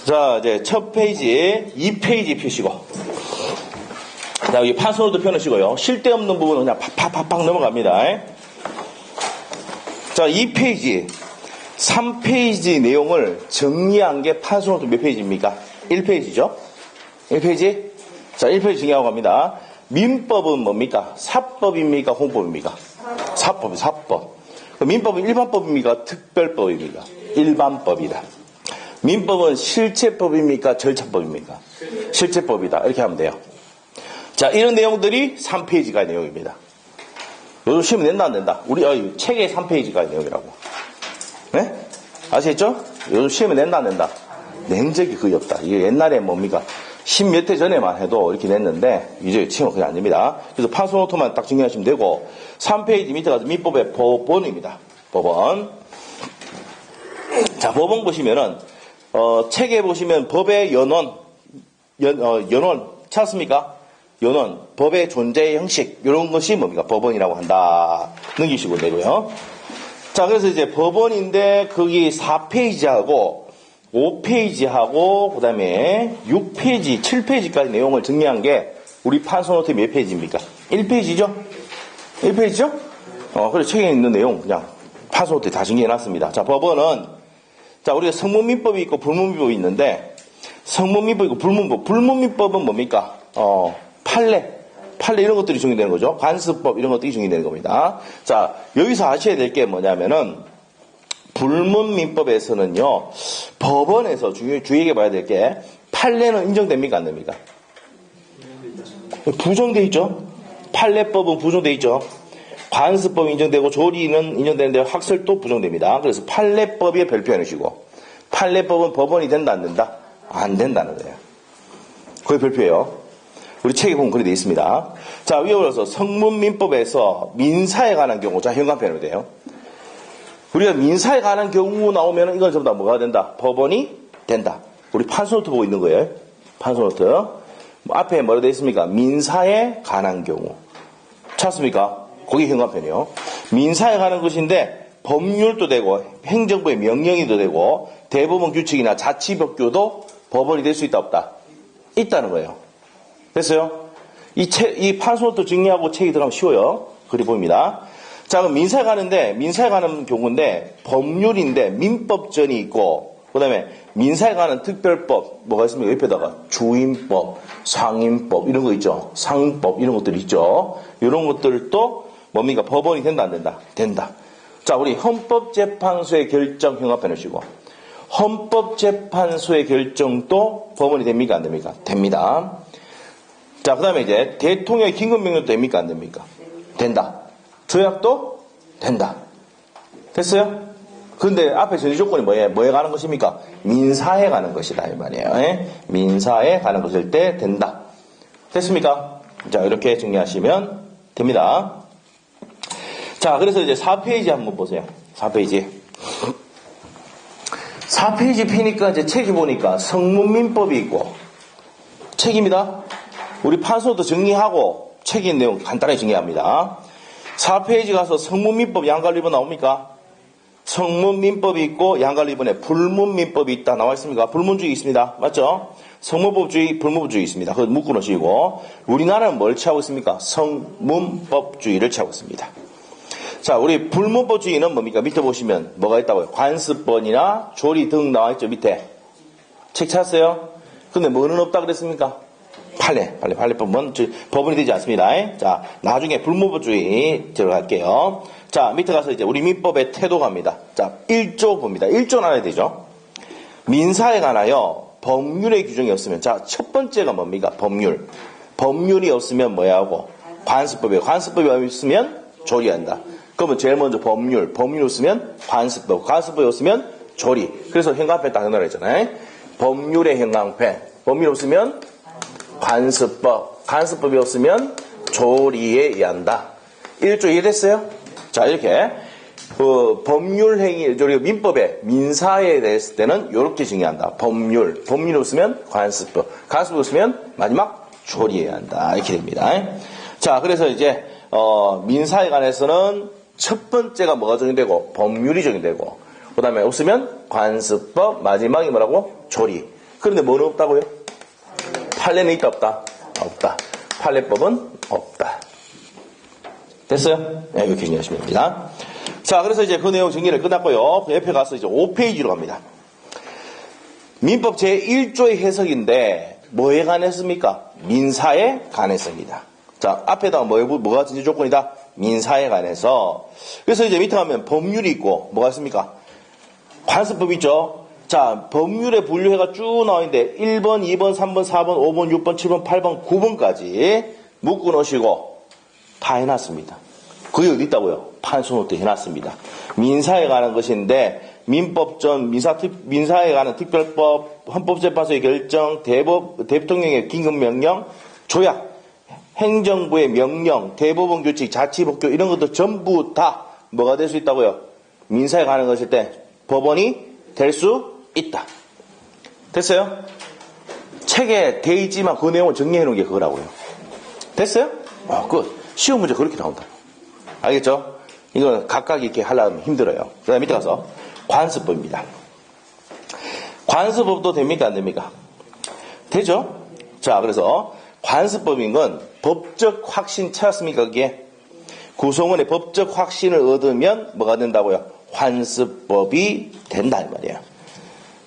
자, 이제 첫 페이지, 2페이지 펴시고. 자, 여기 파스워드 펴놓으시고요. 쉴 데 없는 부분은 그냥 팍팍팍팍 넘어갑니다. 자, 2페이지, 3페이지 내용을 정리한 게 파스워드 몇 페이지입니까? 1페이지죠? 1페이지? 자, 1페이지 정리하고 갑니다. 민법은 뭡니까? 사법입니까? 홍법입니까? 사법, 사법. 민법은 일반법입니까? 특별법입니까? 일반법이다. 민법은 실체법입니까? 절차법입니까? 실체법이다. 이렇게 하면 돼요. 자, 이런 내용들이 3페이지가 내용입니다. 요즘 시험 낸다, 안 낸다? 우리, 책의 3페이지가 내용이라고. 네? 아시겠죠? 요즘 시험에 낸다, 안 낸다? 낸 적이 거의 없다. 이게 옛날에 뭡니까? 10몇 해 전에만 해도 이렇게 냈는데, 이제 시험은 그게 안 됩니다. 그래서 파스노트만 딱 정리하시면 되고, 3페이지 밑에 가서 민법의 법원입니다. 법원. 자, 법원 보시면은, 책에 보시면 법의 연원, 연원, 찾았습니까? 연원, 법의 존재의 형식, 이런 것이 뭡니까? 법원이라고 한다. 넘기시고 되고요. 자, 그래서 이제 법원인데, 거기 4페이지하고, 5페이지하고, 그 다음에 6페이지, 7페이지까지 내용을 정리한 게, 우리 판소노트 몇 페이지입니까? 1페이지죠? 1페이지죠? 그래서 책에 있는 내용, 그냥 판소노트에 다 정리해놨습니다. 자, 법원은, 자, 우리가 성문민법이 있고 불문민법이 있는데, 성문민법이 있고 불문민법. 불문민법은 뭡니까? 판례 이런 것들이 정의되는 거죠. 관습법 이런 것들이 정의되는 겁니다. 자, 여기서 아셔야 될 게 뭐냐면은 불문민법에서는요, 법원에서 주의하게 봐야 될 게 판례는 인정됩니까? 안 됩니까? 부정돼 있죠. 판례법은 부정돼 있죠. 관습법이 인정되고 조리는 인정되는데 학설도 부정됩니다. 그래서 판례법에 별표 해놓으시고, 판례법은 법원이 된다 안 된다? 안 된다는 거예요. 그게 별표예요. 우리 책에 보면 그렇게 되어 있습니다. 자, 위에 올라서 성문민법에서 민사에 관한 경우, 자, 현관편으로 돼요. 우리가 민사에 관한 경우 나오면 이건 전부 다 뭐가 된다? 법원이 된다. 우리 판소노트 보고 있는 거예요. 판소노트. 앞에 뭐라 되어 있습니까? 민사에 관한 경우. 찾습니까? 거기 현관편이요. 민사에 관한 것인데 법률도 되고 행정부의 명령이도 되고 대법원 규칙이나 자치법규도 법원이 될 수 있다 없다? 있다는 거예요. 됐어요? 이 판소노트 정리하고 책이 들어가면 쉬워요. 그리 보입니다. 자, 그럼 민사에 가는데, 민사에 가는 경우인데, 법률인데, 민법전이 있고, 그 다음에 민사에 가는 특별법, 뭐가 있습니까? 옆에다가 주임법, 상임법, 이런 거 있죠. 상법, 이런 것들 있죠. 이런 것들도 뭡니까? 법원이 된다, 안 된다? 된다. 자, 우리 헌법재판소의 결정 현관편 해주시고, 헌법재판소의 결정도 법원이 됩니까? 안 됩니까? 됩니다. 자, 그 다음에 이제 대통령의 긴급명령도 됩니까? 안 됩니까? 된다. 조약도 된다. 됐어요? 그런데 앞에 전제조건이 뭐에 가는 것입니까? 민사에 가는 것이다 이 말이에요. 민사에 가는 것일 때 된다. 됐습니까? 자, 이렇게 정리하시면 됩니다. 자, 그래서 이제 4페이지 한번 보세요. 4페이지. 4페이지 피니까 이제 책이 보니까 성문민법이 있고 책입니다. 우리 판소도 정리하고 책의 내용 간단하게 정리합니다. 4페이지 가서 성문민법 양갈리본 나옵니까? 성문민법이 있고 양갈리본에 불문민법이 있다 나와 있습니까? 불문주의 있습니다. 맞죠? 성문법주의, 불문법주의 있습니다. 그걸 묶어 놓으시고 우리나라는 뭘 취하고 있습니까? 성문법주의를 취하고 있습니다. 자, 우리 불문법주의는 뭡니까? 밑에 보시면 뭐가 있다고요? 관습법이나 조리 등 나와 있죠. 밑에 책 찾았어요? 근데 뭐는 없다 그랬습니까? 판례법은 법원이 되지 않습니다. 자, 나중에 불문법주의 들어갈게요. 자, 밑에 가서 이제 우리 민법의 태도 갑니다. 자, 1조 봅니다. 1조는 알아야 되죠. 민사에 관하여 법률의 규정이 없으면, 자, 첫 번째가 뭡니까? 법률. 법률이 없으면 뭐야 하고? 관습법이에요. 관습법이 없으면 조리한다. 그러면 제일 먼저 법률이 없으면 관습법. 관습법이 없으면 조리. 그래서 현관편 딱 넣으라 했잖아요. 법률의 현관편. 법률이 없으면 관습법. 관습법이 없으면 조리에 의한다. 1조 이해됐어요? 자, 이렇게 법률 행위, 우리가 민법에 민사에 대했을 때는 이렇게 정의한다. 법률이 없으면 관습법. 관습법이 없으면 마지막 조리에 의한다. 이렇게 됩니다. 자, 그래서 이제 민사에 관해서는 첫 번째가 뭐가 적용되고 법률이 적용되고 그 다음에 없으면 관습법, 마지막이 뭐라고? 조리. 그런데 뭐는 없다고요? 판례는 있다, 없다? 없다. 판례법은 없다. 됐어요? 네, 이렇게 정리하시면 됩니다. 자, 그래서 이제 그 내용 정리를 끝났고요. 그 옆에 가서 이제 5페이지로 갑니다. 민법 제1조의 해석인데, 뭐에 관했습니까? 민사에 관했습니다. 자, 앞에다가 뭐가 전제 조건이다? 민사에 관해서. 그래서 이제 밑에 가면 법률이 있고, 뭐가 있습니까? 관습법 있죠? 자, 법률에 분류해가 쭉 나와 있는데, 1번, 2번, 3번, 4번, 5번, 6번, 7번, 8번, 9번까지 묶어 놓으시고, 다 해놨습니다. 그게 어디 있다고요? 판소노트에 해놨습니다. 민사에 관한 것인데, 민법전, 민사에 관한 특별법, 헌법재판소의 결정, 대통령의 긴급명령, 조약, 행정부의 명령, 대법원 규칙, 자치법규 이런 것도 전부 다 뭐가 될 수 있다고요? 민사에 관한 것일 때 법원이 될 수 있다. 됐어요? 책에 돼 있지만 그 내용을 정리해 놓은 게 그거라고요. 됐어요? 시험 문제 그렇게 나온다. 알겠죠? 이건 각각 이렇게 하려면 힘들어요. 그 다음에 밑에 가서 관습법입니다. 관습법도 됩니까? 안 됩니까? 되죠? 자, 그래서 관습법인 건 법적 확신 찾았습니까? 그게 구성원의 법적 확신을 얻으면 뭐가 된다고요? 관습법이 된다 이 말이에요.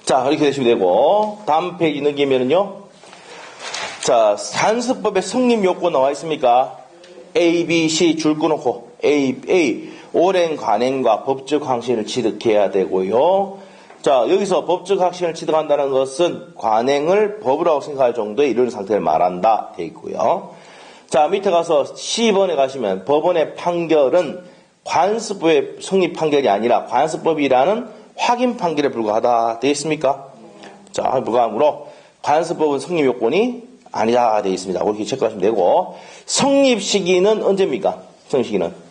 자, 이렇게 되시면 되고 다음 페이지 넘기면은요. 자, 관습법의 성립 요건 나와 있습니까? A, B, C 줄 끊어놓고 A 오랜 관행과 법적 확신을 취득해야 되고요. 자, 여기서 법적 확신을 취득한다는 것은 관행을 법이라고 생각할 정도의 이런 상태를 말한다 돼 있고요. 자, 밑에 가서 C번에 가시면 법원의 판결은 관습법의 성립 판결이 아니라 관습법이라는 확인 판결에 불과하다 되어 있습니까? 자, 불과하므로 관습법은 성립 요건이 아니다 되어 있습니다. 그렇게 체크하시면 되고 성립 시기는 언제입니까? 성립 시기는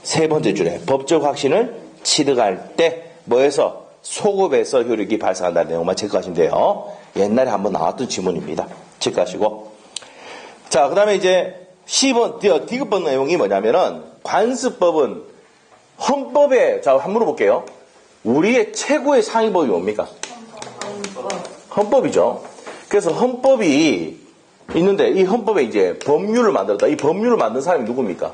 세 번째 줄에 법적 확신을 취득할 때 뭐해서 소급에서 효력이 발생한다는 내용만 체크하시면 돼요. 옛날에 한번 나왔던 지문입니다. 체크하시고 자, 그 다음에 이제 C번 D급번 내용이 뭐냐면은 관습법은 헌법에 자, 한번 물어볼게요. 우리의 최고의 상위법이 뭡니까? 헌법이죠. 그래서 헌법이 있는데 이 헌법에 이제 법률을 만들었다. 이 법률을 만든 사람이 누굽니까?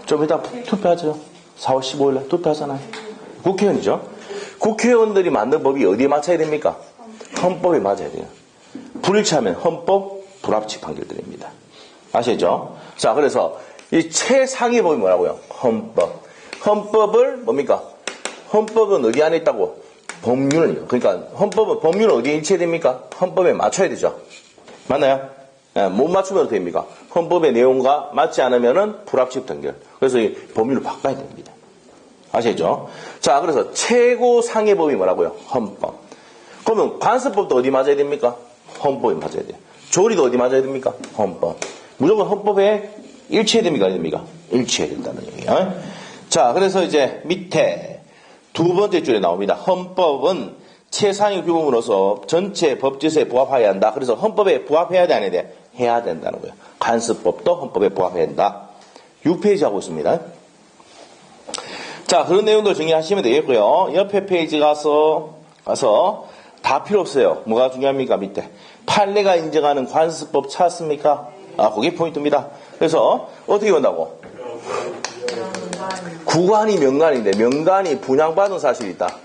좀 이따 투표하죠. 4월 15일에 투표하잖아요. 국회의원이죠. 국회의원들이 만든 법이 어디에 맞춰야 됩니까? 헌법에 맞아야 돼요. 불일치하면 헌법 불합치 판결드립니다. 아시죠? 자, 그래서 이 최상위 법이 뭐라고요? 헌법. 헌법을 뭡니까? 헌법은 어디 안에 있다고? 법률이요. 그러니까 헌법은 법률은 어디에 일치해야 됩니까? 헌법에 맞춰야 되죠. 맞나요? 네, 못 맞추면 어떻게 됩니까? 헌법의 내용과 맞지 않으면은 불합치 판결. 그래서 이 법률을 바꿔야 됩니다. 아시죠? 자, 그래서 최고 상위 법이 뭐라고요? 헌법. 그러면 관습법도 어디 맞아야 됩니까? 헌법에 맞아야 돼요. 조리도 어디 맞아야 됩니까? 헌법. 무조건 헌법에 일치해야 됩니까? 아니 됩니까? 일치해야 된다는 얘기예요. 자, 그래서 이제 밑에 두 번째 줄에 나옵니다. 헌법은 최상위 규범으로서 전체 법제서에 부합해야 한다. 그래서 헌법에 부합해야 돼, 안 해야 돼? 해야 된다는 거예요. 관습법도 헌법에 부합해야 한다. 6페이지 하고 있습니다. 자, 그런 내용도 정리하시면 되겠고요. 옆에 페이지 가서 다 필요 없어요. 뭐가 중요합니까? 밑에 판례가 인정하는 관습법 찾았습니까? 그게 포인트입니다. 그래서 어떻게 본다고? 구간이 명간인데 명간이 분양받은 사실이 있다.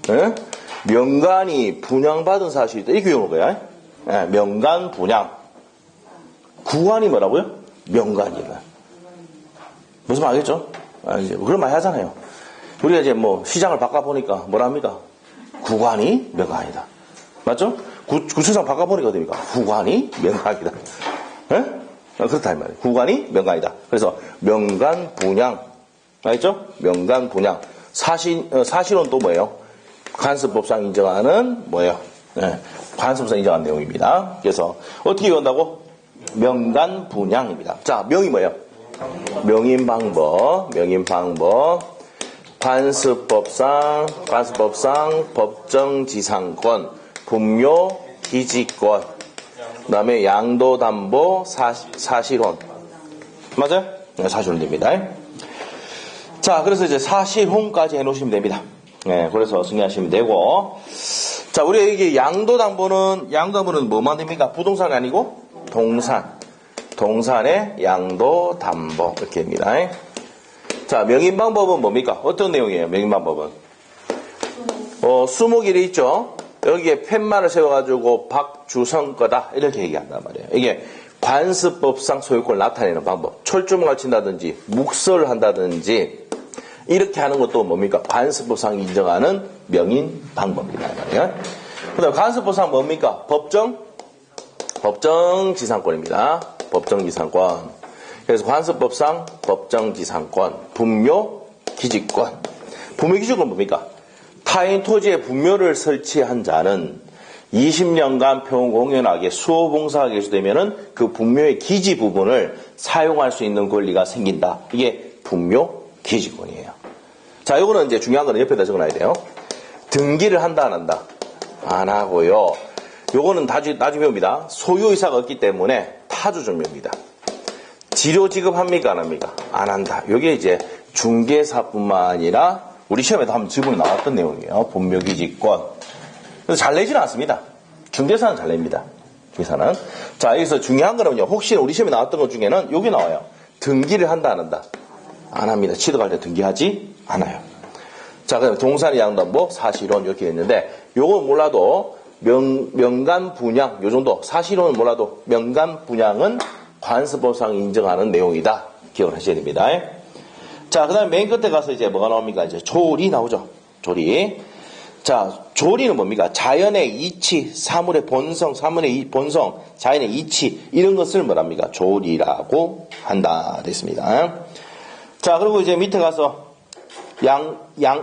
네? 명간이 분양받은 사실이 있다. 이렇게 외우는 거야. 네, 명간 분양. 구간이 뭐라고요? 명간이다. 무슨 말 알겠죠? 이제 그런 말 하잖아요. 우리가 이제 뭐 시장을 바꿔보니까 뭐라 합니까? 구간이 명간이다. 맞죠? 구청장 바꿔보니까 어떻습니까? 구간이 명간이다. 네? 그렇다 이 말이에요. 구간이 명간이다. 그래서 명간 분양. 알겠죠? 명간 분양. 사실은 또 뭐예요? 관습법상 인정하는 뭐예요? 네, 관습법상 인정하는 내용입니다. 그래서 어떻게 외운다고? 명간 분양입니다. 자, 명이 뭐예요? 명인방법. 관습법상 법정지상권, 분묘 기지권, 그 다음에 양도담보 사실혼. 맞아요? 네, 사실혼 됩니다. 자, 그래서 이제 사실혼까지 해놓으시면 됩니다. 네, 그래서 승리하시면 되고. 자, 우리가 이게 양도담보는 뭐만 됩니까? 부동산이 아니고 동산. 동산의 양도담보. 이렇게 됩니다. 자, 명인방법은 뭡니까? 어떤 내용이에요, 명인방법은? 수목일에 있죠? 여기에 팻말을 세워가지고 박주성 거다. 이렇게 얘기한단 말이에요. 이게 관습법상 소유권을 나타내는 방법. 철조망을 친다든지, 묵설을 한다든지, 이렇게 하는 것도 뭡니까? 관습법상 인정하는 명인 방법이다. 말이에요. 그 다음에 관습법상 뭡니까? 법정지상권입니다. 법정지상권. 그래서 관습법상 법정지상권, 분묘기지권. 분묘기지권 뭡니까? 타인 토지에 분묘를 설치한 자는 20년간 평공연하게 수호봉사하게 되면은 그 분묘의 기지 부분을 사용할 수 있는 권리가 생긴다. 이게 분묘기지권이에요. 자, 요거는 이제 중요한 거는 옆에다 적어놔야 돼요. 등기를 한다, 안 한다? 안 하고요. 요거는 나중에 배웁니다. 소유의사가 없기 때문에 타주점유입니다. 지료 지급합니까, 안 합니까? 안 한다. 요게 이제 중개사뿐만 아니라 우리 시험에도 한번 지분이 나왔던 내용이에요. 분묘기지권. 그래서 잘 내지는 않습니다. 중개사는 잘 냅니다. 중개사는. 자, 여기서 중요한 거는요. 혹시 우리 시험에 나왔던 것 중에는 요게 나와요. 등기를 한다, 안 한다? 안 합니다. 취득할 때 등기하지 않아요. 자, 그럼 동산의 양도담보, 사실혼 이렇게 있는데 요건 몰라도 명간 분양 요 정도. 사실혼은 몰라도 명간 분양은 관습법상 인정하는 내용이다. 기억을 하셔야 됩니다. 자, 그 다음에 맨 끝에 가서 이제 뭐가 나옵니까? 이제 조리 나오죠. 조리. 자, 조리는 뭡니까? 자연의 이치, 사물의 본성, 사물의 본성, 자연의 이치, 이런 것을 뭐랍니까? 조리라고 한다. 됐습니다. 자, 그리고 이제 밑에 가서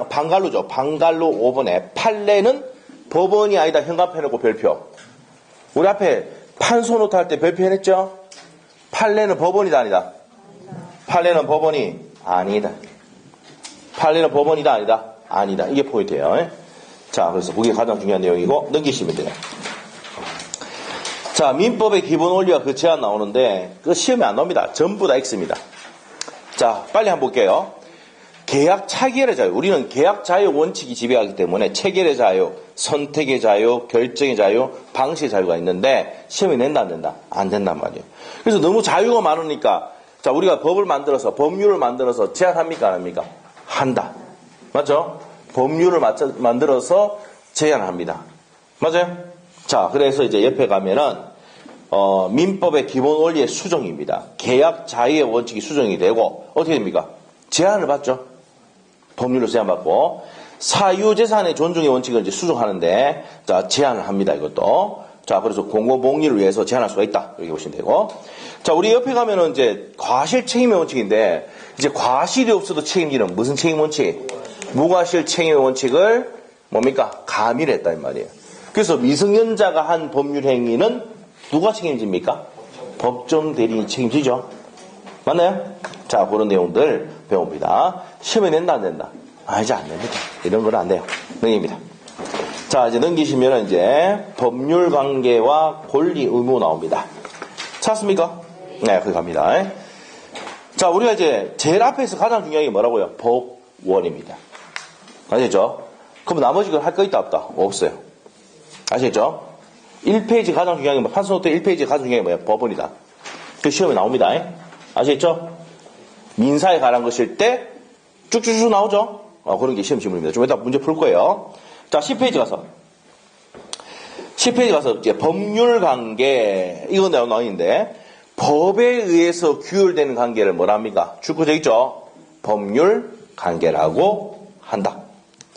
방갈로죠. 방갈로 5번에 판례는 법원이 아니다. 현관편하고 별표. 우리 앞에 판소노트 할 때 별표 해냈죠? 판례는 법원이다, 아니다? 판례는 법원이 아니다. 판례는 법원이다, 아니다? 아니다. 이게 포인트예요. 자, 그래서 그게 가장 중요한 내용이고 넘기시면 돼요. 자, 민법의 기본 원리와 그 제한 나오는데 그 시험에 안 나옵니다. 전부 다 X입니다. 자, 빨리 한번 볼게요. 계약 차결의 자유. 우리는 계약 자유 원칙이 지배하기 때문에 체결의 자유, 선택의 자유, 결정의 자유, 방식의 자유가 있는데 시험에 낸다, 안 된다? 안 된단 말이에요. 그래서 너무 자유가 많으니까 자, 우리가 법을 만들어서 법률을 만들어서 제한합니까, 안 합니까? 한다. 맞죠? 법률을 만들어서 제한합니다. 맞아요? 자, 그래서 이제 옆에 가면은 민법의 기본 원리의 수정입니다. 계약 자유의 원칙이 수정이 되고 어떻게 됩니까? 제한을 받죠. 법률로 제한받고 사유재산의 존중의 원칙을 이제 수정하는데 자, 제한을 합니다. 이것도. 자, 그래서 공공복리를 위해서 제한할 수가 있다. 이렇게 보시면 되고. 자, 우리 옆에 가면은 이제 과실 책임의 원칙인데 이제 과실이 없어도 책임지는 무슨 책임 원칙? 무과실 책임의 원칙을 뭡니까? 가미를 했다 이 말이에요. 그래서 미성년자가 한 법률 행위는 누가 책임집니까? 법정 대리인이 책임지죠. 맞나요? 자, 그런 내용들 배웁니다. 시험에 낸다, 안 된다? 이제 안 됩니다. 이런 건 안 돼요. 능입니다. 자, 이제 넘기시면 이제 법률 관계와 권리 의무 나옵니다. 찾습니까? 네, 거기 갑니다. 자, 우리가 이제 제일 앞에서 가장 중요한 게 뭐라고요? 법원입니다. 아시겠죠? 그럼 나머지 걸 할 거 있다, 없다? 없어요. 아시겠죠? 1페이지 가장 중요한 게 뭐, 판소노트 1페이지 가장 중요한 게 뭐예요? 법원이다. 그 시험에 나옵니다. 아시겠죠? 민사에 관한 것일 때 쭉쭉쭉 나오죠? 그런 게 시험 지문입니다. 좀 이따 문제 풀 거예요. 자, 10페이지 가서. 10페이지 가서 이제 법률 관계, 이건 나오는데, 법에 의해서 규율되는 관계를 뭐라 합니까? 쭉 돼 있죠? 법률 관계라고 한다.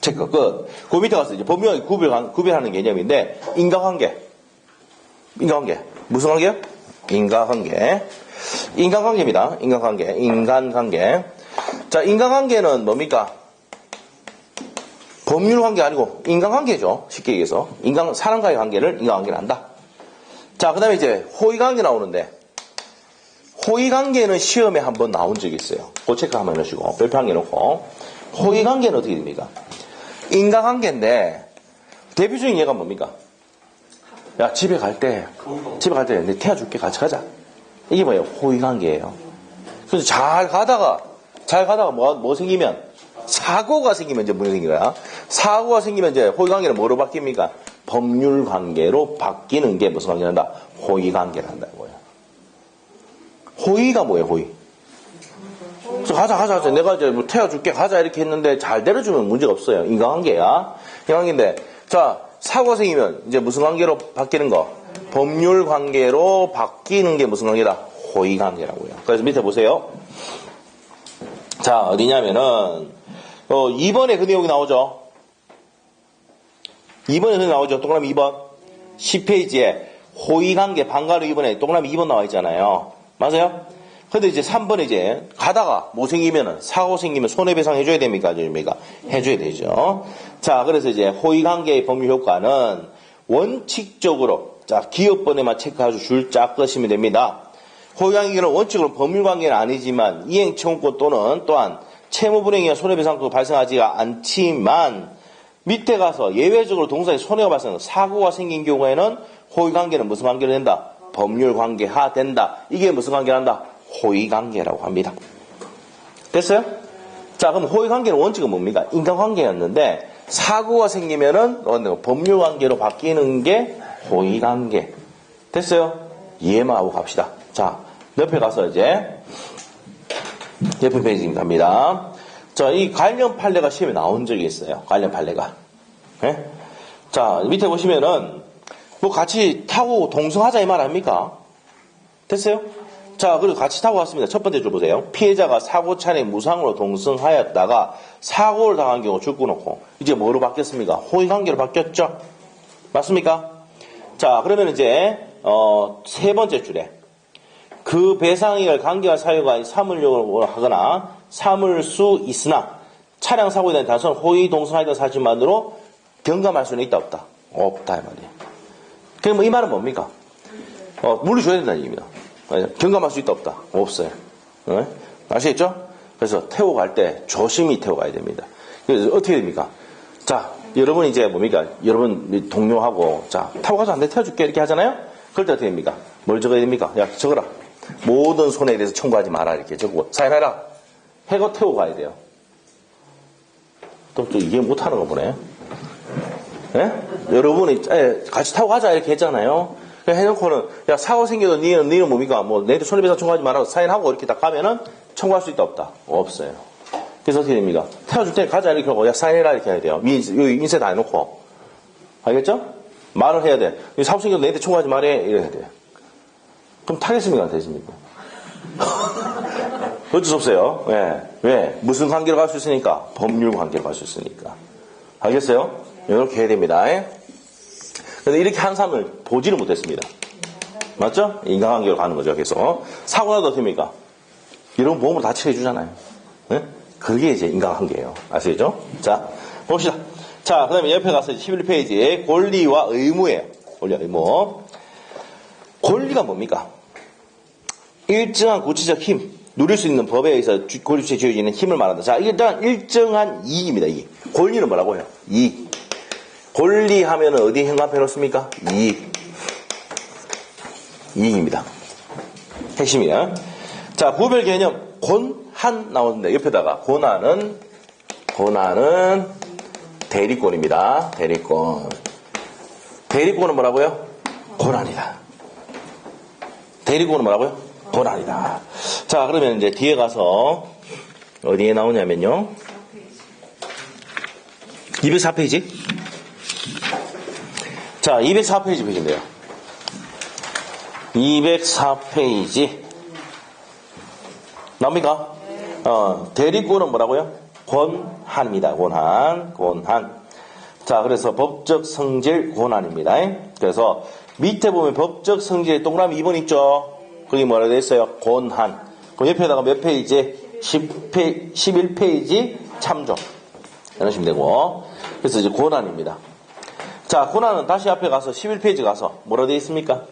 체크 끝. 그 밑에 가서 이제 법률 구별하는 개념인데, 인과관계. 인과관계. 무슨 관계요? 인과관계. 인간관계입니다. 인간관계. 인간관계. 자, 인간관계는 뭡니까? 법률관계 아니고 인간관계죠. 쉽게 얘기해서. 사람과의 관계를 인간관계를 한다. 자, 그 다음에 이제 호의관계 나오는데 호의관계는 시험에 한번 나온 적이 있어요. 그 체크 한번 해주시고 별표 한 개 놓고 호의관계는 어떻게 됩니까? 인간관계인데 대표적인 예가 뭡니까? 야, 집에 갈 때 내 태워줄게. 같이 가자. 이게 뭐예요? 호의관계예요. 그래서 잘 가다가 뭐 생기면 사고가 생기면 이제 문제 생기는 거야. 사고가 생기면 이제 호의관계는 뭐로 바뀝니까? 법률관계로 바뀌는 게 무슨 관계를 한다? 호의관계를 한다고요. 호의가 뭐예요, 호의? 그래서 가자. 내가 이제 뭐 태워줄게. 가자. 이렇게 했는데 잘 데려주면 문제가 없어요. 인간관계야. 인간관계인데. 자, 사고가 생기면 이제 무슨 관계로 바뀌는 거? 법률관계로 바뀌는 게 무슨 관계다? 호의관계라고요. 그래서 밑에 보세요. 자, 어디냐면은, 2번에 그 내용이 나오죠? 2번에 그 내용이 나오죠? 동그라미 2번. 10페이지에 호의관계 반가로 2번에 동그라미 2번 나와 있잖아요. 맞아요? 근데 이제 3번에 이제 가다가 뭐 생기면은 사고 생기면 손해배상 해줘야 됩니까? 해줘야 되죠. 자, 그래서 이제 호의관계의 법률 효과는 원칙적으로 자 기업번에만 체크하셔 줄 짝 것이면 됩니다. 호의관계는 원칙으로 법률관계는 아니지만 이행청구권 또는 또한 채무불이행이나 손해배상도 발생하지가 않지만 밑에 가서 예외적으로 동사에 손해가 발생해서 사고가 생긴 경우에는 호의관계는 무슨 관계로 된다? 법률관계하 된다. 이게 무슨 관계를 한다? 호의관계라고 합니다. 됐어요? 자, 그럼 호의관계는 원칙은 뭡니까? 인간관계였는데 사고가 생기면은 법률관계로 바뀌는 게 호의관계. 됐어요? 이해만 하고 갑시다. 자, 옆에 가서 이제 옆에 페이지 갑니다. 자, 이 관련 판례가 시험에 나온 적이 있어요. 관련 판례가. 네? 자, 밑에 보시면은 뭐 같이 타고 동승하자 이 말 아닙니까? 됐어요? 자, 그리고 같이 타고 갔습니다. 첫 번째 줄 보세요. 피해자가 사고 차량에 무상으로 동승하였다가 사고를 당한 경우 죽고 놓고 이제 뭐로 바뀌었습니까? 호의관계로 바뀌었죠? 맞습니까? 자, 그러면 이제 세 번째 줄에 그 배상액을 관계한 사유가 삼으려고 하거나 삼을 수 있으나 차량 사고에 대한 단순 호의 동승하였다는 사실만으로 경감할 수는 있다 없다? 없다 이 말이에요. 그럼 이 말은 뭡니까? 물리줘야 된다는 얘기입니다. 경감할 수 있다 없다? 없어요. 네? 아시겠죠? 그래서 태워 갈 때 조심히 태워 가야 됩니다. 그래서 어떻게 됩니까? 자, 여러분 이제 뭡니까? 여러분 동료하고 자 타고 가서 안 돼 태워줄게 이렇게 하잖아요. 그럴 때 어떻게 됩니까? 뭘 적어야 됩니까? 야 적어라. 모든 손해에 대해서 청구하지 마라 이렇게 적고 사인해라. 해고 태워 가야 돼요. 또 이해 못하는 거 보네. 예? 여러분이 같이 타고 가자 이렇게 했잖아요. 해놓고는 야 사고 생겨도 니는 뭡니까? 뭐 내한테 손해배상 청구하지 말라고 사인하고 이렇게 딱 가면은 청구할 수 있다 없다? 없어요. 그래서 어떻게 됩니까? 태워줄 테니 가자 이렇게 하고 야 사인해라 이렇게 해야 돼요. 여기 인쇄 다 해놓고 알겠죠? 말을 해야 돼. 사고 생겨도 내한테 청구하지 말해 이래야 돼요. 그럼 타겠습니까? 안 되십니까? 어쩔 수 없어요. 왜? 무슨 관계로 갈 수 있으니까? 법률 관계로 갈 수 있으니까. 알겠어요? 이렇게 해야 됩니다. 그런데 이렇게 한 사람을 보지는 못했습니다. 맞죠? 인간관계로 가는 거죠. 계속. 사고 나도 어떻습니까? 이런 보험으로 다 처리해주잖아요. 네? 그게 이제 인간관계예요. 아시겠죠? 자, 봅시다. 자, 그 다음에 옆에 가서 11페이지에 권리와 의무예요. 권리와 의무. 권리가 뭡니까? 일정한 구체적 힘, 누릴 수 있는 법에 의해서 권리주체에 주어지는 힘을 말한다. 자, 일단 일정한 이익입니다. 이익. 권리는 뭐라고 해요? 이익. 권리 하면은 어디에 현관표 놓습니까? 이익. 이익입니다. 핵심이야. 자, 구별 개념. 권한 나오는데, 옆에다가. 권한은 대리권입니다. 대리권. 대리권은 뭐라고요? 권한이다. 대리권은 뭐라고요? 권한이다. 자, 그러면 이제 뒤에 가서, 어디에 나오냐면요. 204페이지. 자, 204페이지 보시면 돼요. 204페이지. 나옵니까? 대리권은 뭐라고요? 권한입니다. 권한. 자, 그래서 법적 성질 권한입니다. 그래서 밑에 보면 법적 성질 동그라미 2번 있죠? 거기 뭐라고 되어 있어요? 권한. 그럼 옆에다가 몇 페이지? 11페이지 참조. 이러시면 되고. 그래서 이제 권한입니다. 자, 권한은 다시 앞에 가서 11페이지 가서 뭐라고 되어 있습니까?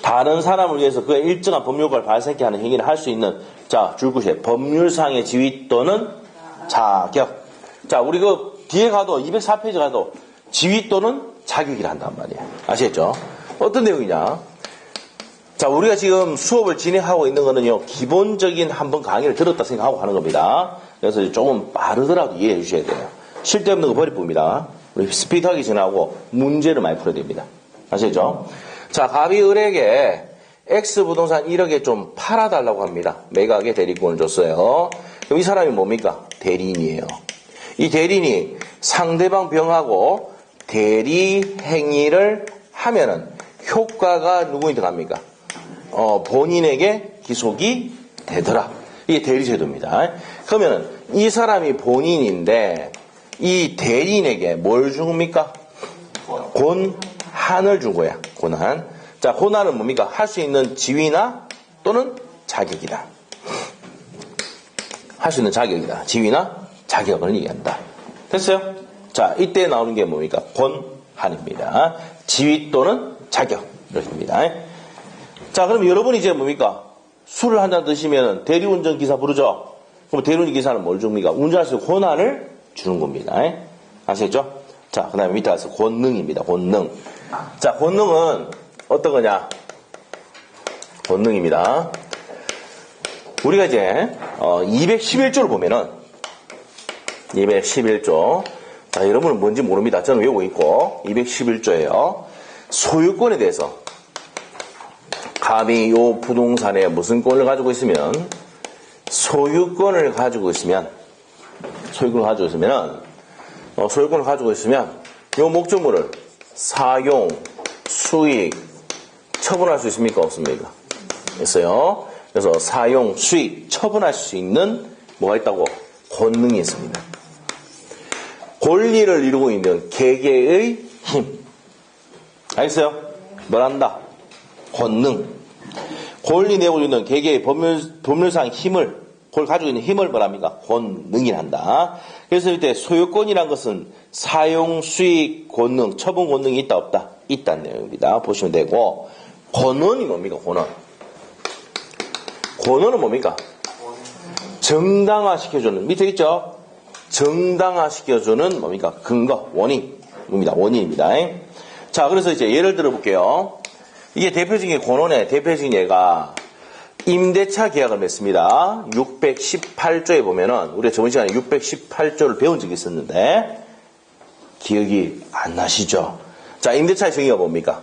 다른 사람을 위해서 그의 일정한 법률과를 발생케 하는 행위를 할 수 있는 자, 줄구시에 법률상의 지위 또는 자격. 자, 우리 그 뒤에 가도 204페이지 가도 지위 또는 자격이라 한단 말이에요. 아시겠죠? 어떤 내용이냐? 자, 우리가 지금 수업을 진행하고 있는 거는요, 기본적인 한번 강의를 들었다 생각하고 하는 겁니다. 그래서 조금 빠르더라도 이해해 주셔야 돼요. 쉴 데 없는 거 버리뿐입니다. 우리 스피드하기 전하고 문제를 많이 풀어야 됩니다. 아시죠? 자, 갑이 을에게 X 부동산 1억에 좀 팔아달라고 합니다. 매각의 대리권을 줬어요. 그럼 이 사람이 뭡니까? 대리인이에요. 이 대리인이 상대방 병하고 대리 행위를 하면은 효과가 누구한테 갑니까? 본인에게 기속이 되더라. 이게 대리제도입니다. 그러면은 이 사람이 본인인데 이 대리인에게 뭘 줍니까? 권한을 준 거야. 권한. 자, 권한은 뭡니까? 할 수 있는 지위나 또는 자격이다. 할 수 있는 자격이다. 지위나 자격을 얘기한다. 됐어요? 자, 이때 나오는 게 뭡니까? 권한입니다. 지위 또는 자격. 이렇습니다. 자, 그럼 여러분이 이제 뭡니까? 술을 한 잔 드시면 대리운전 기사 부르죠? 그럼 대리운전 기사는 뭘 줍니까? 운전할 수 있는 권한을 주는 겁니다. 아시겠죠? 자, 그 다음에 밑에 가서 권능입니다. 권능. 자, 권능은 어떤 거냐? 권능입니다. 우리가 이제 211조를 보면은 211조. 자, 여러분은 뭔지 모릅니다. 저는 외우고 있고 211조예요. 소유권에 대해서 갑이 요 부동산에 무슨 권을 가지고 있으면 소유권을 가지고 있으면 요 목적물을 사용, 수익, 처분할 수 있습니까? 없습니까? 있어요. 그래서 사용, 수익, 처분할 수 있는 뭐가 있다고? 권능이 있습니다. 권리를 이루고 있는 개개의 힘. 알겠어요? 뭐란다? 권능. 권리 내고 있는 개개의 법률상 힘을, 그걸 가지고 있는 힘을 뭐랍니까? 권능이란다. 그래서 이때 소유권이란 것은 사용, 수익, 권능, 처분 권능이 있다, 없다? 있다는 내용입니다. 보시면 되고, 권한이 뭡니까? 권한은 뭡니까? 정당화시켜주는, 밑에 있죠? 정당화시켜주는 뭡니까? 근거, 원인입니다. 원인입니다. 자, 그래서 이제 예를 들어 볼게요. 이게 대표적인 권한의 대표적인 예가 임대차 계약을 맺습니다. 618조에 보면은 우리가 저번 시간에 618조를 배운 적이 있었는데 기억이 안 나시죠? 자, 임대차의 정의가 뭡니까?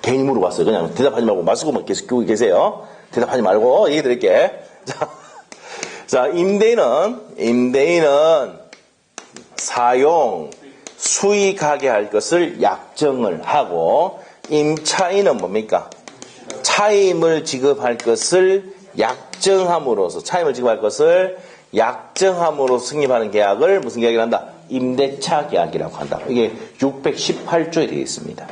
괜히 물어봤어요. 그냥 대답하지 말고 마스크만 계속 끼고 계세요. 대답하지 말고 얘기 드릴게. 자, 임대인은 사용, 수익하게 할 것을 약정을 하고, 임차인은 뭡니까? 차임을 지급할 것을 약정함으로써 승립하는 계약을 무슨 계약이라 한다? 임대차 계약이라고 한다. 이게 618조에 되어 있습니다.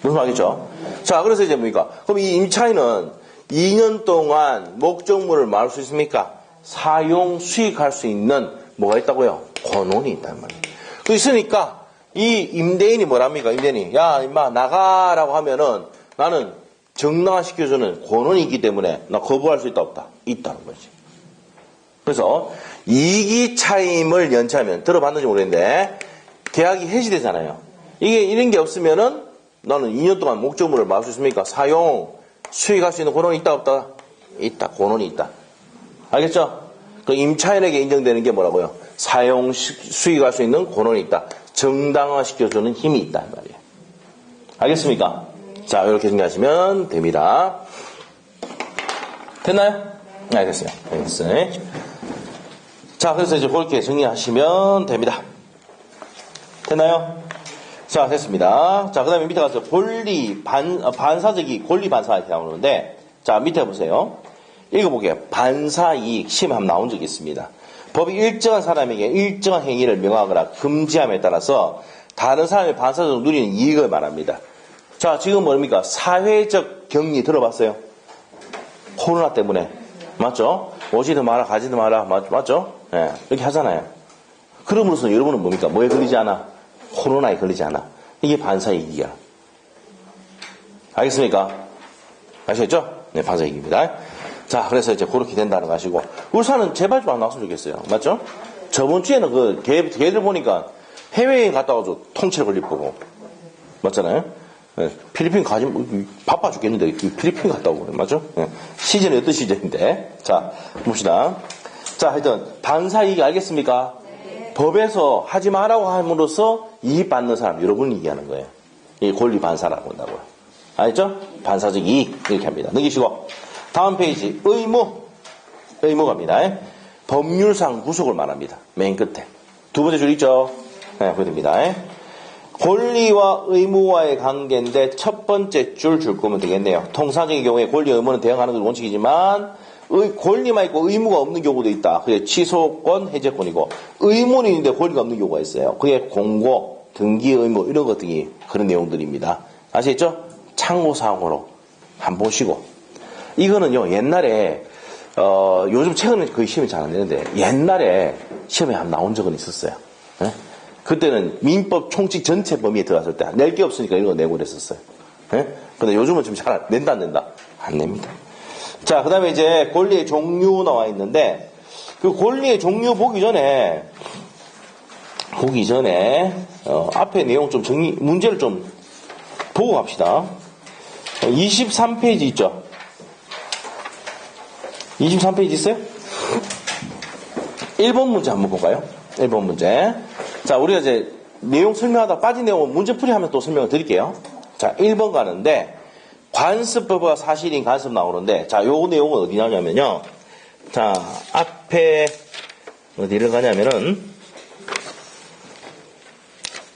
무슨 말이죠? 자, 그래서 이제 뭡니까? 그럼 이 임차인은 2년 동안 목적물을 말할 수 있습니까? 사용, 수익할 수 있는 뭐가 있다고요? 권한이 있단 말이에요. 그 있으니까 이 임대인이 뭐랍니까? 임대인이 야 임마 나가라고 하면은 나는 정당화시켜주는 권한이 있기 때문에 나 거부할 수 있다 없다? 있다는 거지. 그래서 이기 차임을 연체하면 들어봤는지 모르겠는데 계약이 해지되잖아요. 이게 이런 게 없으면은 나는 2년 동안 목적물을 말할 수 있습니까? 사용, 수익할 수 있는 권한이 있다 없다? 있다. 권한이 있다. 알겠죠? 그 임차인에게 인정되는 게 뭐라고요? 사용, 수익할 수 있는 권한이 있다. 정당화시켜주는 힘이 있다. 말이에요. 알겠습니까? 자, 이렇게 정리하시면 됩니다. 됐나요? 네, 알겠어요. 알겠어요. 자, 그래서 이제 그렇게 정리하시면 됩니다. 됐나요? 자, 됐습니다. 자, 그 다음에 밑에 가서 반사적이 권리 반사 이렇게 나오는데, 자, 밑에 보세요. 읽어보게요. 반사이익 시험 한번 나온 적이 있습니다. 법이 일정한 사람에게 일정한 행위를 명하거나 금지함에 따라서 다른 사람의 반사적으로 누리는 이익을 말합니다. 자, 지금 뭡니까? 사회적 격리 들어봤어요? 코로나 때문에. 맞죠? 오지도 마라, 가지도 마라. 맞죠? 예, 이렇게 하잖아요. 그럼으로써 여러분은 뭡니까? 뭐에 걸리지 않아? 코로나에 걸리지 않아. 이게 반사이익이야. 알겠습니까? 아시겠죠? 네, 반사이익입니다. 자, 그래서 이제 그렇게 된다는 거 아시고. 울산은 제발 좀 안 나왔으면 좋겠어요. 맞죠? 저번 주에는 걔들 보니까 해외여행 갔다 와도 통째로 걸릴 거고. 맞잖아요? 예, 필리핀 가지, 바빠 죽겠는데, 필리핀 갔다 오고 그래, 맞죠? 예, 시즌이 어떤 시즌인데? 자, 봅시다. 자, 하여튼, 반사이익 알겠습니까? 네. 법에서 하지 마라고 함으로써 이익 받는 사람, 여러분이 얘기하는 거예요. 이 권리 반사라고 한다고요. 알겠죠? 반사적 이익, 이렇게 합니다. 넘기시고. 다음 페이지, 의무 갑니다. 법률상 구속을 말합니다. 맨 끝에. 두 번째 줄 있죠? 네, 보여드립니다. 권리와 의무와의 관계인데 첫 번째 줄 거면 되겠네요. 통상적인 경우에 권리 의무는 대응하는 것이 원칙이지만 권리만 있고 의무가 없는 경우도 있다. 그게 취소권, 해제권이고 의무는 있는데 권리가 없는 경우가 있어요. 그게 공고, 등기 의무 이런 것 등이 그런 내용들입니다. 아시겠죠? 참고사항으로 한번 보시고 이거는요 옛날에 요즘 최근에 거의 시험이 잘 안 되는데 옛날에 시험에 한 나온 적은 있었어요. 네? 그때는 민법 총칙 전체 범위에 들어갔을 때 낼 게 없으니까 이런 거 내고 그랬었어요. 네? 근데 요즘은 좀 잘 안 낸다? 안 냅니다. 자, 그 다음에 이제 권리의 종류 나와 있는데 그 권리의 종류 보기 전에 앞에 내용 좀 문제를 좀 보고 갑시다. 23페이지 있죠? 23페이지 있어요? 1번 문제 한번 볼까요? 1번 문제. 자, 우리가 이제 내용 설명하다 빠진 내용은 문제풀이 하면 또 설명을 드릴게요. 자, 1번 가는데, 관습법과 사실인 관습 나오는데, 자, 요 내용은 어디 나오냐면요. 자, 앞에, 어디를 가냐면은,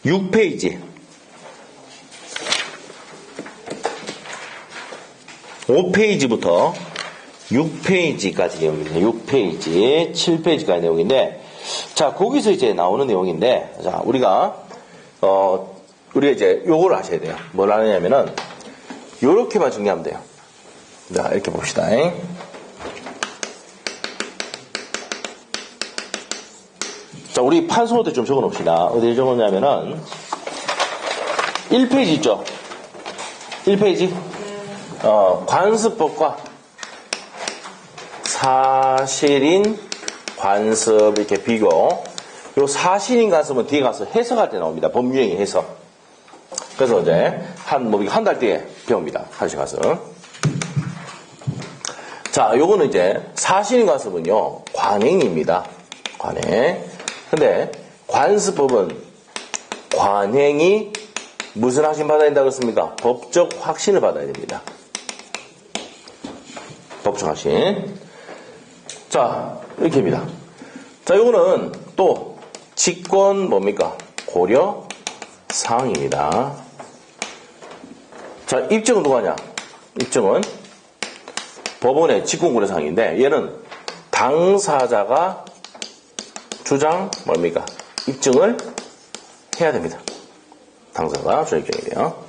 6페이지. 5페이지부터 6페이지까지 내용입니다. 6페이지, 7페이지까지 내용인데, 자, 거기서 이제 나오는 내용인데, 자, 우리가 이제 요걸 아셔야 돼요. 뭘 하느냐면은, 요렇게만 정리하면 돼요. 자, 이렇게 봅시다. 자, 우리 판소도 좀 적어 놓읍시다. 어디에 적어 놓냐면은, 1페이지 있죠? 1페이지? 관습법과 사실인 관습 이렇게 비교. 요 사실인 관습은 뒤에 가서 해석할 때 나옵니다. 법률행위 해석. 그래서 이제 한 달 뒤에 배웁니다. 사실 관습. 자, 요거는 이제 사실인 관습은요 관행입니다. 관행. 근데 관습법은 관행이 무슨 확신 받아야 된다고 했습니까? 법적 확신을 받아야 됩니다. 법적 확신. 자, 이렇게입니다. 자, 요거는 또 직권 뭡니까? 고려 사항입니다. 자, 입증은 누가 하냐? 입증은 법원의 직권 고려 사항인데 얘는 당사자가 주장 뭡니까? 입증을 해야 됩니다. 당사자가 주장 입증이에요.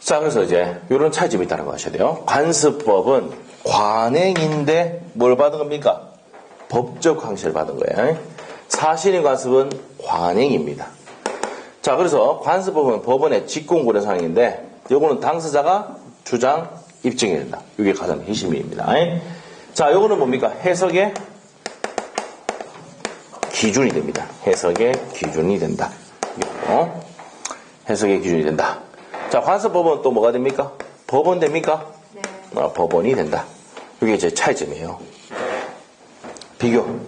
자, 그래서 이제 이런 차이점이 있다는 거 아셔야 돼요. 관습법은 관행인데 뭘 받은 겁니까? 법적 확신을 받은 거예요. 사실인 관습은 관행입니다. 자, 그래서 관습법은 법원의 직권고려 사항인데 요거는 당사자가 주장 입증해야 된다. 이게 가장 핵심입니다. 자, 요거는 뭡니까? 해석의 기준이 됩니다. 해석의 기준이 된다. 해석의 기준이 된다. 자, 관습법은 또 뭐가 됩니까? 법원 됩니까? 네. 법원이 된다. 이게 이제 차이점이에요. 비교.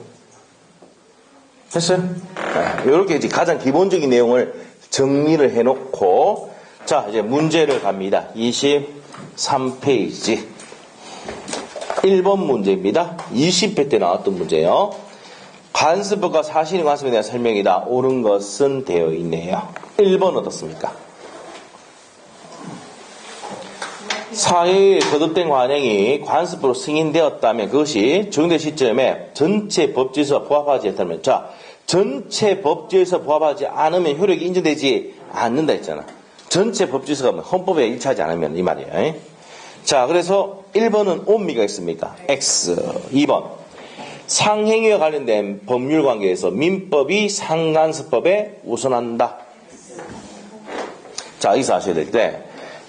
됐어요? 네, 이렇게 이제 가장 기본적인 내용을 정리를 해놓고, 자, 이제 문제를 갑니다. 23페이지. 1번 문제입니다. 20회 때 나왔던 문제예요. 관습법과 사실인 관습에 대한 설명이다. 옳은 것은 되어 있네요. 1번 어떻습니까? 사회에 거듭된 관행이 관습법으로 승인되었다면 그것이 정된 시점에 전체 법질서 부합하지 않다면, 자, 전체 법질서 부합하지 않으면 효력이 인정되지 않는다 했잖아. 전체 법질서가 헌법에 일치하지 않으면 이 말이에요. 자, 그래서 1번은 옴미가 있습니까? X. 2번 상행위와 관련된 법률 관계에서 민법이 상관습법에 우선한다. 자, 여기서 아셔야 될 때,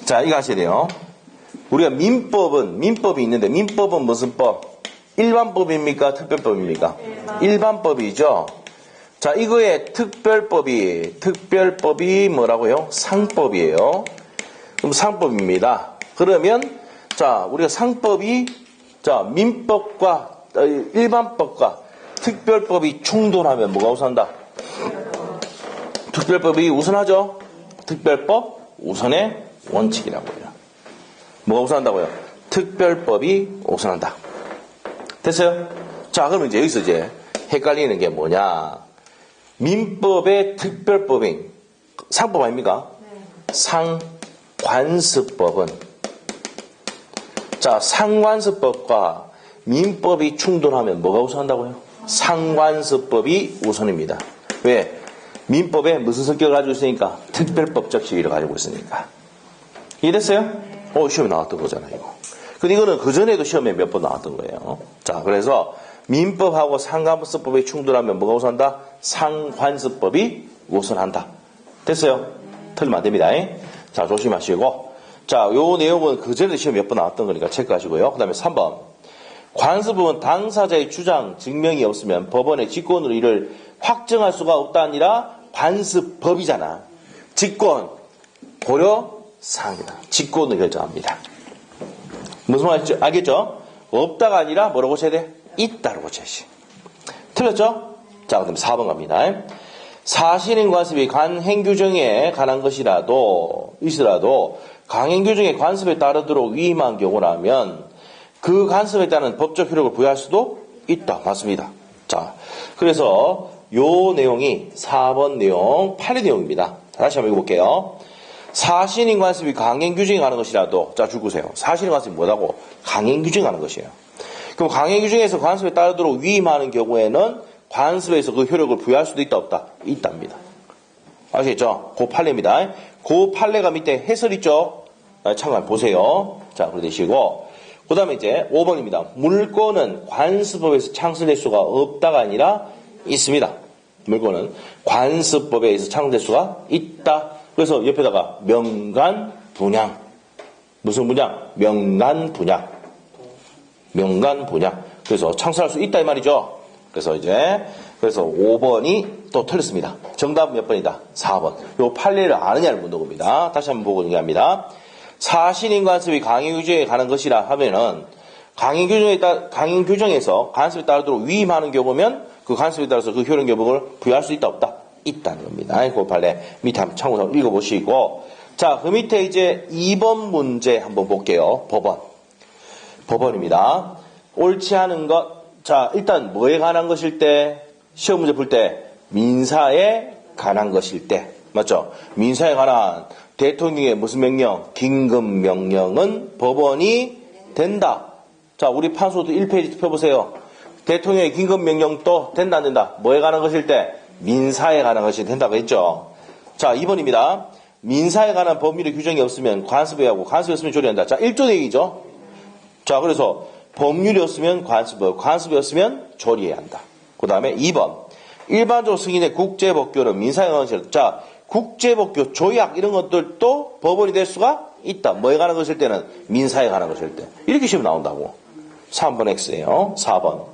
자, 이거 아셔야 돼요. 우리가 민법이 있는데, 민법은 무슨 법? 일반법입니까? 특별법입니까? 일반법이죠. 자, 이거의 특별법이 뭐라고요? 상법이에요. 그럼 상법입니다. 그러면, 자, 우리가 상법이, 자, 민법과, 일반법과 특별법이 충돌하면 뭐가 우선한다? 특별법이 우선하죠? 특별법 우선의 원칙이라고요. 뭐가 우선한다고요? 특별법이 우선한다. 됐어요? 자, 그러면 이제 여기서 이제 헷갈리는 게 뭐냐? 민법의 특별법인 상법 아닙니까? 상관습법은 자, 상관습법과 민법이 충돌하면 뭐가 우선한다고요? 상관습법이 우선입니다. 왜? 민법에 무슨 성격을 가지고 있으니까? 특별법적 시비를 가지고 있으니까. 이해됐어요? 시험에 나왔던 거잖아요, 이거. 근데 이거는 그전에도 시험에 몇 번 나왔던 거예요. 자, 그래서 민법하고 상관습법이 충돌하면 뭐가 우선한다? 상관습법이 우선한다. 됐어요? 틀리면 안 됩니다. 자, 조심하시고. 자, 요 내용은 그전에도 시험에 몇 번 나왔던 거니까 체크하시고요. 그 다음에 3번. 관습법은 당사자의 주장, 증명이 없으면 법원의 직권으로 이를 확정할 수가 없다 아니라 관습법이잖아. 직권, 고려사항이다. 직권을 결정합니다. 무슨 말인지 알겠죠? 없다가 아니라 뭐라고 고쳐야 돼? 있다로 고쳐야지. 틀렸죠? 자, 그럼 4번 갑니다. 사실인 관습이 관행규정에 관한 것이라도 있으라도 강행규정의 관습에 따르도록 위임한 경우라면 그 관습에 따른 법적 효력을 부여할 수도 있다. 맞습니다. 자, 그래서 요 내용이 4번 내용, 8의 내용입니다. 다시 한번 읽어볼게요. 사실인 관습이 강행규정에 관한 것이라도, 자, 줄구세요. 사실인 관습이 뭐라고? 강행규정에 관한 것이에요. 그럼 강행규정에서 관습에 따르도록 위임하는 경우에는 관습에서 그 효력을 부여할 수도 있다, 없다? 있답니다. 아시겠죠? 그 판례입니다. 그 판례가 밑에 해설 있죠? 참고해 보세요. 자, 그래 되시고. 그 다음에 이제 5번입니다. 물권은 관습법에서 창설될 수가 없다가 아니라 있습니다. 물권은 관습법에 의해서 창설될 수가 있다. 그래서 옆에다가 명간분양. 무슨 분양? 명간분양. 명간분양. 그래서 창설할 수 있다 이 말이죠. 그래서 5번이 또 틀렸습니다. 정답은 몇 번이다? 4번. 요 판례를 아느냐를 묻는 겁니다. 다시 한번 보고 정리합니다. 사실인 관습이 강행규정에 관한 것이라 하면은 강행규정에서 관습에 따르도록 위임하는 경우면 그 관습에 따라서 그 효력 여부를 부여할 수 있다 없다? 있다는 겁니다. 그 판례 밑에 한번 참고서 읽어보시고. 자, 그 밑에 이제 2번 문제 한번 볼게요. 법원입니다. 옳지 않은 것. 자, 일단 뭐에 관한 것일 때? 시험 문제 풀 때 민사에 관한 것일 때. 맞죠? 민사에 관한 대통령의 무슨 명령? 긴급명령은 법원이 된다. 자, 우리 판소도 1페이지 펴보세요. 대통령의 긴급명령도 된다 안 된다? 뭐에 관한 것일 때? 민사에 관한 것이 된다고 했죠. 자, 2번입니다. 민사에 관한 법률의 규정이 없으면 관습에 하고 관습이 없으면 조례한다. 자, 1조 얘기죠. 자, 그래서 법률이 없으면 관습이 없으면 조리해야 한다. 그 다음에 2번. 일반적으로 승인의 국제법규는 민사에 관한 것일 때. 자, 국제법규, 조약 이런 것들도 법원이 될 수가 있다. 뭐에 관한 것일 때는 민사에 관한 것일 때. 이렇게 시험 나온다고. 3번 X예요. 4번.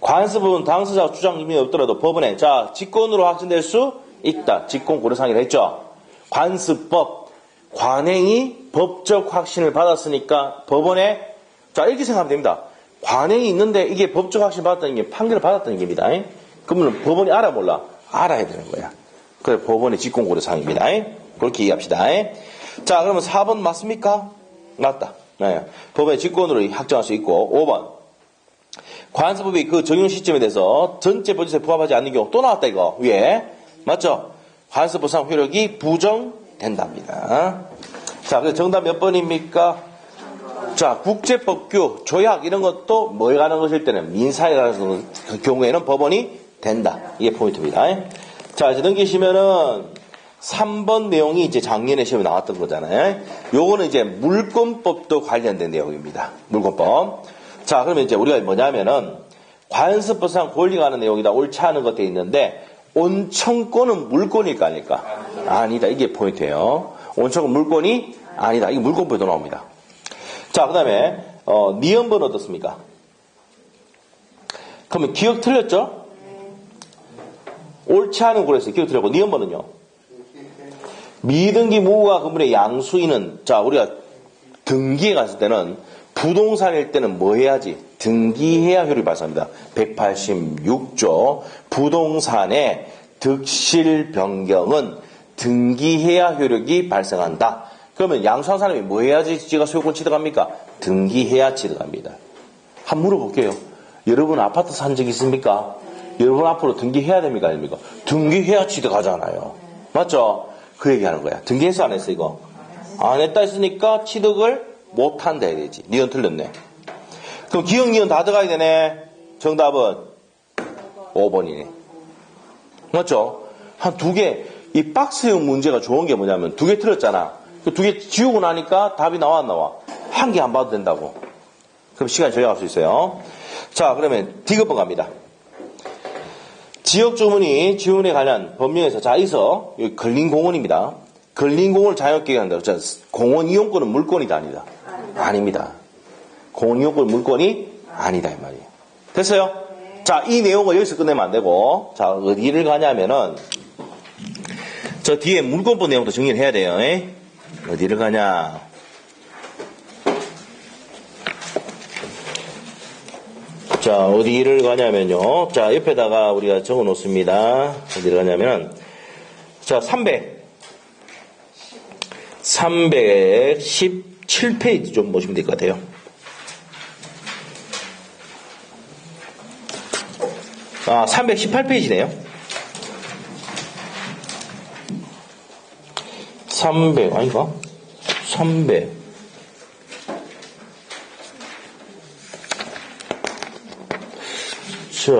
관습은 당사자 주장 의미가 없더라도 법원에 자 직권으로 확정될 수 있다. 직권 고려사항이라 했죠. 관습법, 관행이 법적 확신을 받았으니까 법원에 자 이렇게 생각하면 됩니다. 관행이 있는데 이게 법적 확신을 받았다는 게 판결을 받았다는 얘기입니다. 그러면 법원이 알아 몰라? 알아야 되는 거야. 그래 법원의 직권 고려사항입니다. 그렇게 이해합시다. 자 그러면 4번 맞습니까? 맞다. 네. 법원의 직권으로 확정할 수 있고 5번. 관습법이 그 적용 시점에 대해서 전체 법제에 부합하지 않는 경우 또 나왔다 이거 위에 맞죠? 관습법상 효력이 부정된답니다. 자, 그래서 정답 몇 번입니까? 자, 국제법규, 조약 이런 것도 뭐에 관한 것일 때는 민사에 관한 경우에는 법원이 된다. 이게 포인트입니다. 자, 이제 넘기시면은 3번 내용이 이제 작년에 시험에 나왔던 거잖아요. 요거는 이제 물권법도 관련된 내용입니다. 물권법. 자, 그러면 이제 우리가 뭐냐면은 관습법상 권리가 하는 내용이다. 옳지 않은 것도 있는데 온청권은 물권일까 아닐까? 아니다. 이게 포인트예요. 온청은 물권이 아니다. 이게 물권법에도 나옵니다. 자, 그 다음에 니은번 어떻습니까? 그러면 기억 틀렸죠? 옳지 않은 구에서 기록되고 니은번은요. 미등기 무가 금분의 양수인은 자 우리가 등기에 갔을 때는 부동산일 때는 뭐 해야지? 등기해야 효력이 발생합니다. 186조 부동산의 득실 변경은 등기해야 효력이 발생한다. 그러면 양수한 사람이 뭐 해야지 지가 소유권 취득합니까? 등기해야 취득합니다. 한번 물어볼게요. 여러분 아파트 산 적 있습니까? 여러분 앞으로 등기해야 됩니까? 아닙니까? 등기해야 취득하잖아요. 맞죠? 그 얘기하는 거야. 등기해서 안 했어 이거? 안 했다 했으니까 취득을 못한다 해야 되지. 니은 틀렸네. 그럼 기억 니은 다 들어가야 되네. 정답은 5번이네. 맞죠? 한 두 개, 이 박스형 문제가 좋은 게 뭐냐면 두 개 틀렸잖아. 그 두 개 지우고 나니까 답이 나와 안 나와? 한 개 안 봐도 된다고. 그럼 시간이 절약할 수 있어요. 자, 그러면 D급번 갑니다. 지역주문이 지원에 관한 법령에서 자, 여기서 여기 근린공원입니다. 근린공원을 자유롭게 한다. 자, 공원 이용권은 물권이다 아니다? 아닙니다. 공원 이용권은 물권이 아니다 이 말이에요. 됐어요? 자, 이 내용을 여기서 끝내면 안 되고 자, 어디를 가냐면은 저 뒤에 물권법 내용도 정리를 해야 돼요. 어디를 가냐? 자, 어디를 가냐면요. 자, 옆에다가 우리가 적어 놓습니다. 어디를 가냐면, 자, 317페이지 좀 보시면 될 것 같아요. 아, 318페이지네요. 300, 아닌가? 300. 자,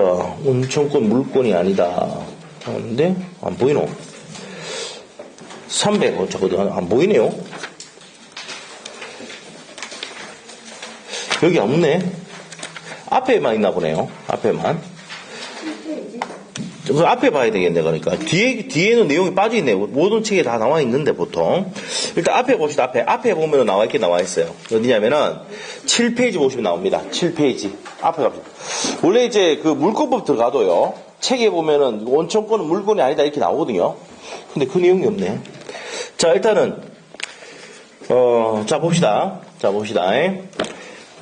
온천권 물권이 아니다. 하는데, 안 보이노? 300, 저거 안 보이네요? 여기 없네. 앞에만 있나 보네요. 앞에만. 그 앞에 봐야 되겠네, 그러니까. 뒤에는 내용이 빠져있네. 모든 책에 다 나와 있는데, 보통. 일단 앞에 봅시다, 앞에 보면 나와 있어요. 어디냐면은, 7페이지 보시면 나옵니다. 7페이지. 앞에 갑시다. 원래 이제 그 물권법 들어가도요, 책에 보면은 온천권은 물권이 아니다 이렇게 나오거든요. 근데 그 내용이 없네. 자, 일단은, 자, 봅시다.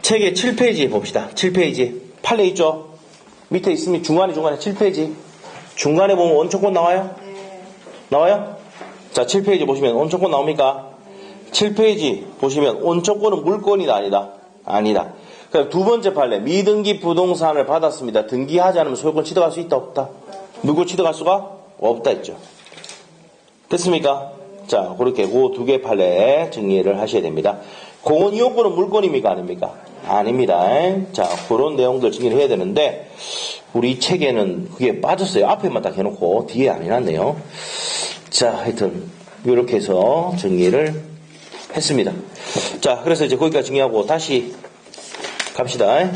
책의 7페이지 봅시다. 7페이지. 판례 있죠? 밑에 있으면 중간에 7페이지. 중간에 보면 온천권 나와요? 네. 나와요? 자, 7페이지 보시면 온천권 나옵니까? 7페이지 보시면 온천권은 물권이다 아니다? 아니다. 그럼 두 번째 판례 미등기 부동산을 받았습니다. 등기하지 않으면 소유권 취득할 수 있다 없다? 물권 취득할 수가 없다 했죠. 됐습니까? 자, 그렇게 그 두 개 판례 정리를 하셔야 됩니다. 공원 이용권은 물권입니까 아닙니까? 아닙니다. 자, 그런 내용들 정리를 해야 되는데 우리 책에는 그게 빠졌어요. 앞에만 딱 해놓고 뒤에 안 해놨네요. 자, 하여튼 이렇게 해서 정리를 했습니다. 자, 그래서 이제 거기까지 정리하고 다시 갑시다.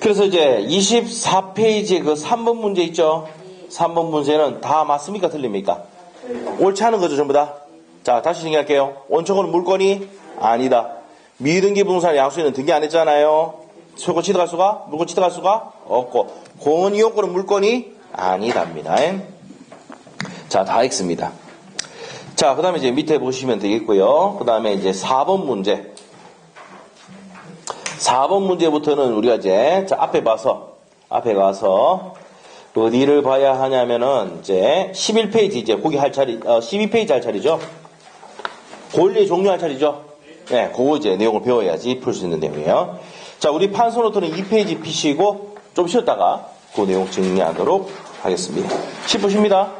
그래서 이제 24페이지에 그 3번 문제 있죠? 3번 문제는 다 맞습니까? 틀립니까? 옳지 않은 거죠, 전부 다? 자, 다시 정리할게요. 온천권은 물권이 아니다. 미등기 부동산 양수인은 등기 안 했잖아요. 소유권 취득할 수가? 물권 취득할 수가 없고, 공원 이용권은 물권이 아니답니다. 자, 다 X입니다. 자, 그 다음에 이제 밑에 보시면 되겠고요. 그 다음에 이제 4번 문제. 4번 문제부터는 우리가 이제, 자, 앞에 가서, 어디를 봐야 하냐면은, 이제, 11페이지 이제, 거기 할 차례, 12페이지 할 차례죠? 권리 종료할 차례죠? 네, 그거 이제 내용을 배워야지 풀 수 있는 내용이에요. 자, 우리 판소노트는 2페이지 피시고, 좀 쉬었다가 그 내용 정리하도록 하겠습니다. 10분 쉽니다.